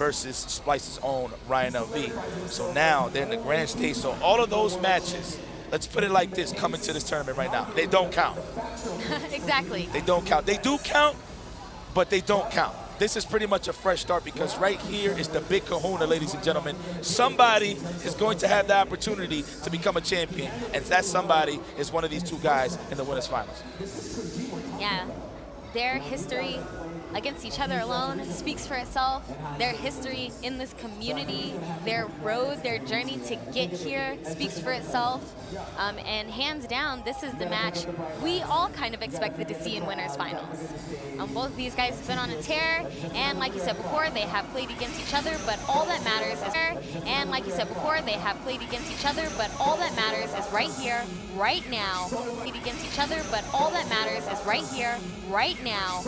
versus Splice's own Ryan LV. So now they're in the grand stage. So all of those matches, let's put it like this, coming to this tournament right now, they don't count. Exactly. They don't count. They do count, but they don't count. This is pretty much a fresh start because right here is the big kahuna, ladies and gentlemen. Somebody is going to have the opportunity to become a champion, and that somebody is one of these two guys in the winners finals. Yeah, their history against each other alone speaks for itself. Their history in this community, their road, their journey to get here speaks for itself. And hands down, this is the match we all kind of expected to see in winners finals. Both of these guys have been on a tear, and like you said before, they have played against each other, but all that matters is right here, right now. Played against each other, but all that matters is right here, right now.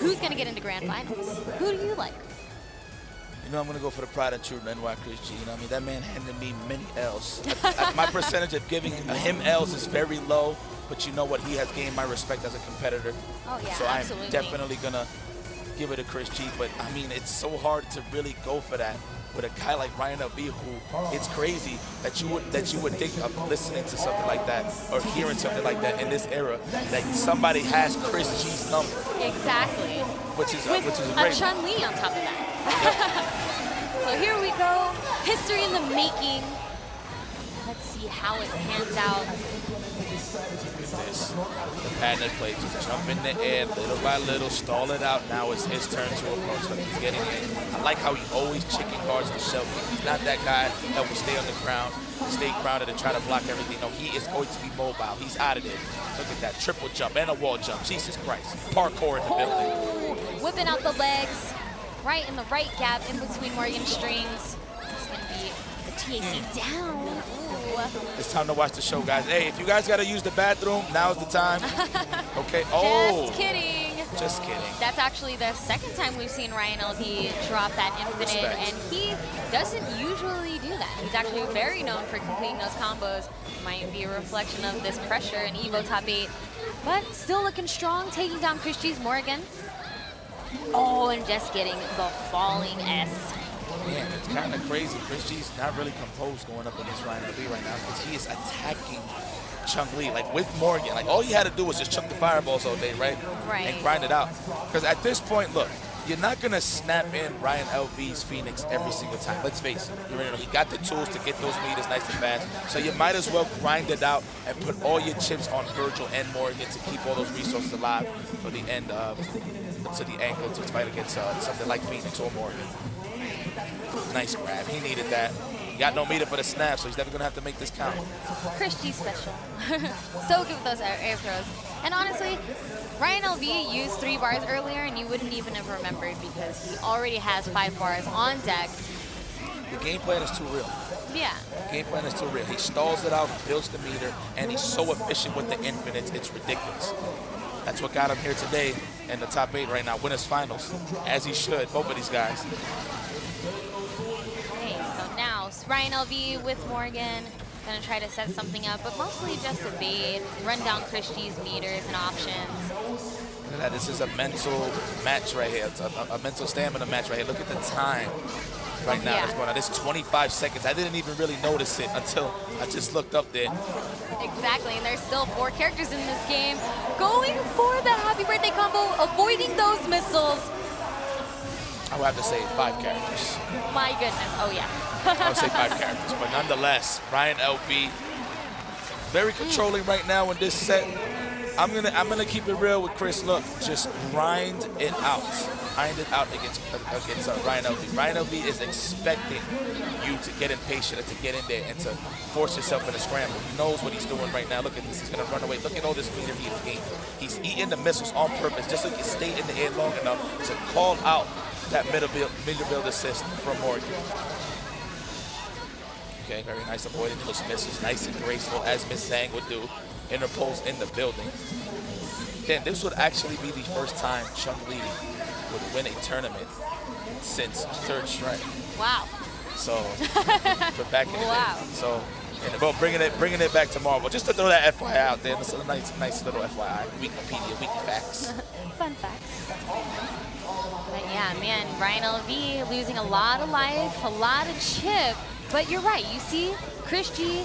Who's gonna get into grand finals? Who do you like? You know, I'm going to go for the pride and true NY Chris G. You know, I mean, that man handed me many L's. My percentage of giving him L's is very low, but you know what? He has gained my respect as a competitor. Oh, yeah, so absolutely. I'm definitely going to give it to Chris G. But, I mean, it's so hard to really go for that with a guy like Ryan LV, who it's crazy that you would think of listening to something like that or hearing something like that in this era, that somebody has Chris G's number. Exactly. Which is With great. Chun-Li on top of that. So here we go, history in the making. Let's see how it pans out. Look at this. The patented play, just jump in the air, little by little, stall it out. Now it's his turn to approach. Look, he's getting in. I like how he always chicken guards the shelf. He's not that guy that will stay on the ground, stay grounded and try to block everything. No, he is going to be mobile. He's out of there. Look at that, triple jump and a wall jump. Jesus Christ. Parkour in the building. Whipping out the legs, right in the right gap in between Morgan's strings. It's going to be the TAC down. Ooh. It's time to watch the show, guys. Hey, if you guys got to use the bathroom, now's the time. Okay. Oh. Just kidding. Just kidding. That's actually the second time we've seen Ryan LV drop that infinite, and he doesn't usually do that. He's actually very known for completing those combos. Might be a reflection of this pressure in EVO top 8, but still looking strong, taking down Chris G's Morgan. Oh, and just getting the falling S. Man, it's kind of crazy. Chris G's not really composed going up against Ryan LV right now because he is attacking Chun-Li, like with Morgan. Like all he had to do was just chuck the fireballs all day, right? Right. And grind it out. Because at this point, look, you're not going to snap in Ryan LV's Phoenix every single time. Let's face it. He got the tools to get those meters nice and fast. So you might as well grind it out and put all your chips on Virgil and Morgan to keep all those resources alive for the end to the ankle to fight against something like Phoenix or Morgan. Nice grab. He needed that. He got no meter for the snap, so he's never going to have to make this count. Chris G special. So good with those air throws. And honestly, Ryan LV used 3 bars earlier, and you wouldn't even have remembered because he already has 5 bars on deck. The game plan is too real. Yeah. The game plan is too real. He stalls it out, builds the meter, and he's so efficient with the infinites, it's ridiculous. That's what got him here today in the top 8 right now, winners finals, as he should, both of these guys. Okay, so now Ryan LV with Morgan, gonna try to set something up, but mostly just evade, run down Chris G's meters and options. Look at that, this is a mental match right here. It's a mental stamina match right here. Look at the time right now that's going on. This is 25 seconds. I didn't even really notice it until I just looked up there. Exactly, and there's still 4 characters in this game. Going for the happy birthday combo, avoiding those missiles. I would have to say 5 characters. My goodness, oh yeah. I would say 5 characters, but nonetheless, Ryan LV, very controlling right now in this set. I'm gonna keep it real with Chris. Look, just grind it out. Grind it out against Ryan LV. Ryan LV is expecting you to get impatient and to get in there and to force yourself in a scramble. He knows what he's doing right now. Look at this. He's gonna run away. Look at all this meter he has gained. He's eating the missiles on purpose just so he can stay in the air long enough to call out that middle build assist from Morgan. Okay, very nice avoiding those missiles. Nice and graceful, as Miss Zhang would do. Interpose in the building. Then this would actually be the first time Chun-Li would win a tournament since 3rd strike. Wow. So, for back in the Wow. day. So, well, bringing it back tomorrow. But just to throw that FYI out there, it's a nice little FYI. Wikipedia, Wiki facts. Fun facts. But Yeah, man, Ryan LV losing a lot of life, a lot of chip. But you're right, you see, Chris G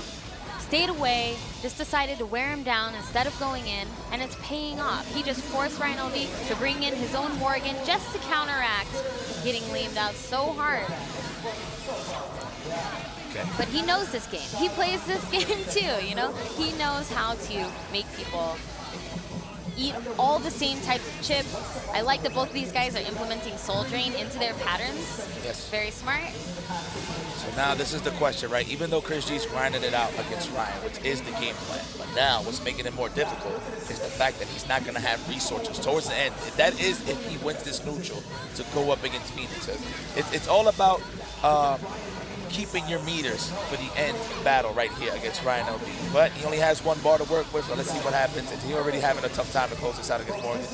stayed away, just decided to wear him down instead of going in, and it's paying off. He just forced Ryan LV to bring in his own Morgan just to counteract getting lamed out so hard. Okay. But he knows this game. He plays this game too, you know? He knows how to make people eat all the same type of chip. I like that both of these guys are implementing Soul Drain into their patterns. Yes. Very smart. So now this is the question, right? Even though Chris G's grinding it out against Ryan, which is the game plan, but now what's making it more difficult is the fact that he's not going to have resources towards the end. That is if he wins this neutral to go up against Phoenix. It's all about keeping your meters for the end battle right here against Ryan LV. But he only has one bar to work with, so let's see what happens. And he's already having a tough time to close this out against Morgan.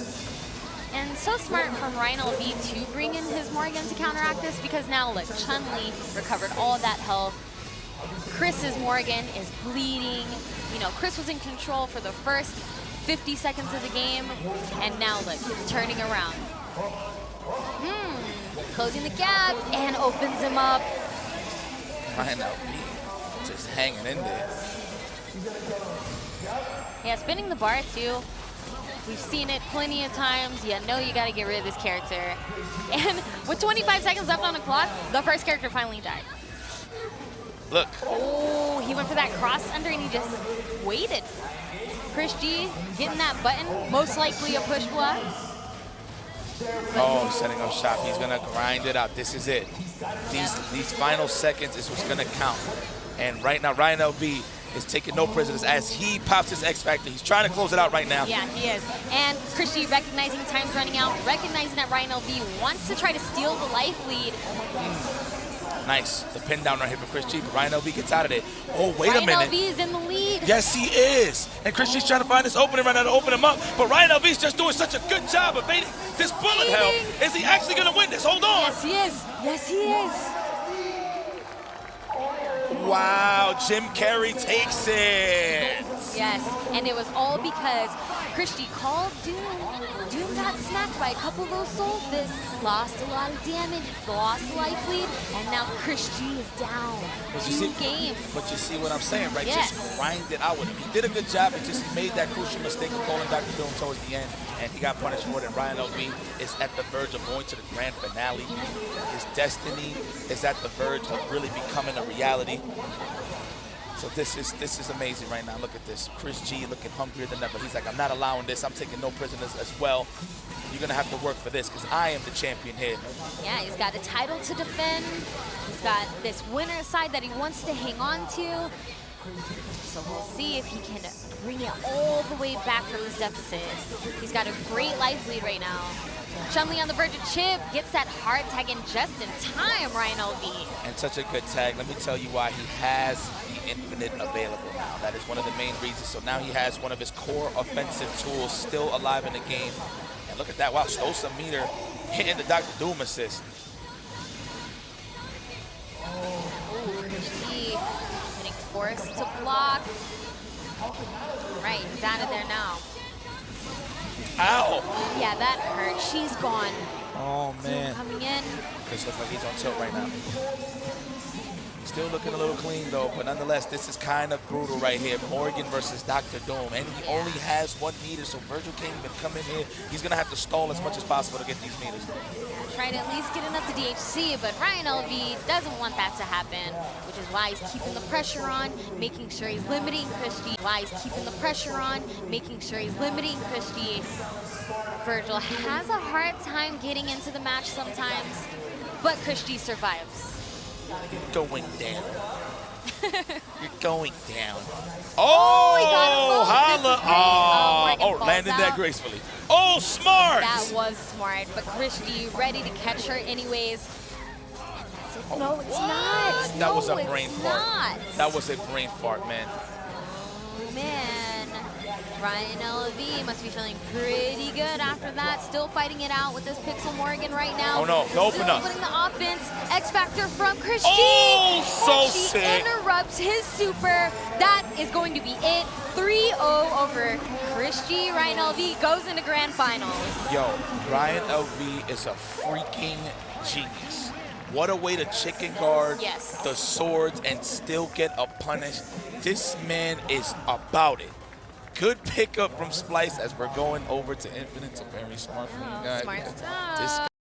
And so smart from Ryan LV to bring in his Morgan to counteract this, because now look, Chun-Li recovered all of that health. Chris's Morgan is bleeding. You know, Chris was in control for the first 50 seconds of the game, and now look, it's turning around. Closing the gap and opens him up. Ryan LV just hanging in there. Yeah, spinning the bar too. We've seen it plenty of times. You know you got to get rid of this character. And with 25 seconds left on the clock, the first character finally died. Look. Oh, he went for that cross under and he just waited. Chris G getting that button, most likely a push block. Oh, setting up shop. He's going to grind it out. This is it. These final seconds is what's going to count. And right now, Ryan LV is taking no prisoners as he pops his X Factor. He's trying to close it out right now. Yeah, he is. And Chris G recognizing time's running out, recognizing that Ryan LV wants to try to steal the life lead. Nice. The pin down right here for Chris G, but Ryan LV gets out of it. Oh, wait a minute. Ryan LV is in the lead. Yes, he is. And Chris G's trying to find this opening right now to open him up. But Ryan LV's just doing such a good job of evading this bullet hell. Is he actually going to win this? Hold on. Yes, he is. Yes, he is. Wow, Jim Carrey takes it. Yes, and it was all because Chris G called Doom. Doom got smacked by a couple of those soul fists, lost a lot of damage, lost a life lead, and now Chris G is down. Two games. But you see what I'm saying, right? Yes. Just grind it out with him. He did a good job. He just made that crucial mistake of calling Dr. Doom towards the end, and he got punished for it. And Ryan LV is at the verge of going to the grand finale. His destiny is at the verge of really becoming a reality. So this is amazing right now. Look at this. Chris G looking hungrier than ever. He's like, I'm not allowing this. I'm taking no prisoners as well. You're going to have to work for this because I am the champion here. Yeah, he's got a title to defend. He's got this winner side that he wants to hang on to. So we'll see if he can bring it all the way back from his deficit. He's got a great life lead right now. Chun-Li on the verge of chip, gets that hard tag in just in time, Ryan LV. And such a good tag. Let me tell you why he has the infinite available now. That is one of the main reasons. So now he has one of his core offensive tools still alive in the game. And look at that. Wow, stole some meter, hitting the Dr. Doom assist. Oh, Chris G getting forced to block. Right, he's out of there now. Ow! Yeah, that hurt. She's gone. Oh, man. Coming in. Chris looks like he's on tilt right now. Still looking a little clean, though, but nonetheless, this is kind of brutal right here. Morgan versus Dr. Doom, and he only has 1 meter, so Virgil can't even come in here. He's going to have to stall as much as possible to get these meters. Try to at least get enough to DHC, but Ryan LV doesn't want that to happen, which is why he's keeping the pressure on, making sure he's limiting Chris G. Virgil has a hard time getting into the match sometimes, but Chris G survives. You're going down. You're going down. Oh, holla. Oh, landed that gracefully. Oh, smart. That was smart, but Chris G ready to catch her anyways. No, it's not. That was a brain fart. Not. That was a brain fart, man. Oh, man. Ryan LV must be feeling pretty good after that. Still fighting it out with this Pixel Morgan right now. Oh no, no open up. Still putting the offense. X Factor from Chris Oh, G. so She sick. interrupts his super. That is going to be it. 3-0 over Chris G. Ryan LV goes into grand finals. Yo, Ryan LV is a freaking genius. What a way to chicken guard Yes. the swords and still get a punish. This man is about it. Good pickup from Splice as we're going over to Infinite. So very smart from you guys. Smart stuff. This